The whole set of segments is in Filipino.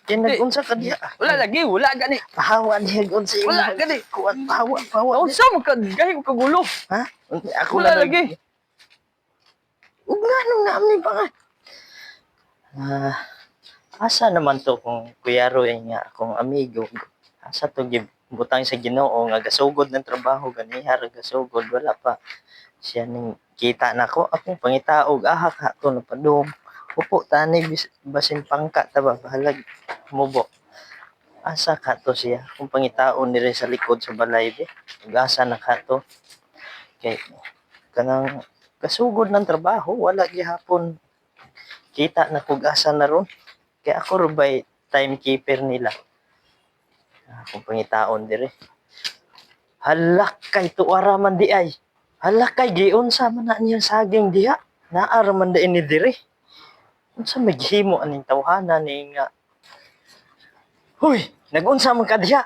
Kaya nag-unsa ka diya. Wala lagi, wala gani. Pahawa diya unsa imong. Wala gani. Kuwan pahawa. Unsa mo ka gahi ko kagulo? Ha? Ako Wala na lagi. Ug nganong naamni pa nga. Asa naman to kung Kuya Roy nga akong amigo. Asa to butang sa Ginoo nga gasugod ng trabaho ganiha ra gasugod wala pa siya ning kita nako akong pangitaog ahak ha to napadung. Upo tani basin pangka ta ba bahalag mubo. Asa ka to siya kung pangitaon diri sa likod sa balay be. Ug asa na ka to. Kay kanang kasugod ng trabaho wala gihapon kita na kung asa na ron. Kaya ako ro ba'y timekeeper nila. Akong pangitaon dire. Halak kay tuwara man di ay. Halak kay giunsa man na niyang saging diha. Naara man di ini dire. Unsa maghimo aning tawhana ni nga. Hoy, nagunsa man ka diha.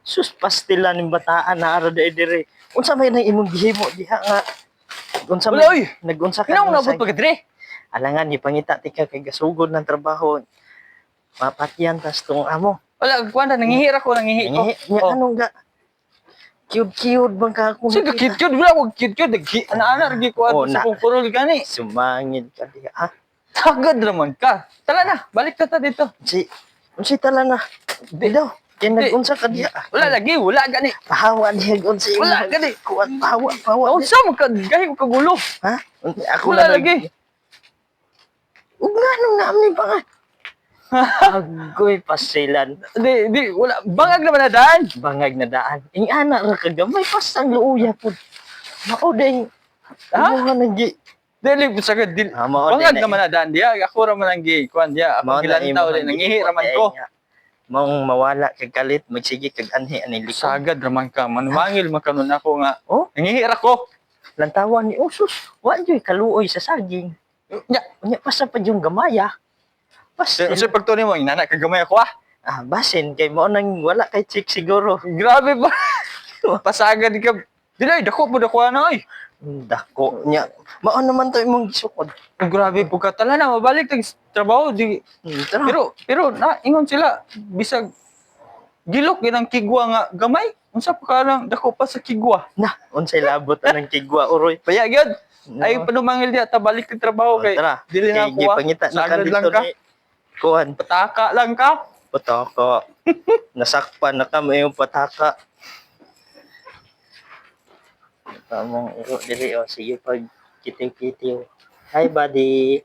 Sus pastila ning bataan naara di dire. Unsa may nang imong gihimo diha nga. Unsa Wala oy. nagunsa ka. Kinang nabot pa dire. Alangan ni pangita ti ka kay gasugod ng trabaho. Mapatyan tas tong amo. Wala kwanda nangihi ko. Nya anong ga cute bang ka ako. Sige cute wala ko cute. Ana-ana ragi ko Oh, sa na- kong kurol gani. Sumangid ka diha. Ah, Tagad naman ka. Tara na, balik ta dito. unsi tala na. Di daw. Kaya Di. nagunsa ka diha. Wala lagi, wala gani. Pahawa diha unsi. Wala gani. Kuwan pahawa. Unsa mo ka gahi ko kagulo? Ha? Ako Wala na lagi. Ug nganong naamni pa nga. Agoy pasilan. Di wala bangag naman na daan. Bangag na daan. Ing ana ra kagamay pasang luuya pud. Mao ding Ha? amo nga nagi. Dili sagad dili. Mao Bangag din naman na daan diya. Ako ra man ang gi kuan diya. Ako gilantaw din nangihi ra man ko. Maong mawala kag kalit magsige kag anhi ani likod. Sagad raman ka. Manwangil man kanon ako nga. Oh, Nangihi ra ko. lantawan ni Usus. Wa joy kaluoy sa saging. Nya, Unya pa sa pa yung gamaya. Basin. unsa pagtuni mo inana kagamay ako ah. Basin kay mo nang wala kay chick siguro. Grabe ba? Pasagad ka. Dili dako po dako na oy. Dako nya. Mao naman to imong gisukod. Grabe po ka tala na mabalik tag trabaho di. Tara. Pero na ingon sila bisag gilok ginang kigwa nga gamay. Unsa pa ka lang dako pa sa kigwa. Na, unsay labot ang kigwa uroy. Paya gyud. No. Ay panumangil diya ta balik tag trabaho kay. Tara. Dili na Kay ako ah. gipangita na Sagad lang dito ka. ni kuan. Pataka lang ka. Pataka. Nasakpan na kami yung pataka. Tamong iro diri o sige pag kitiw-kitiw. Hi buddy.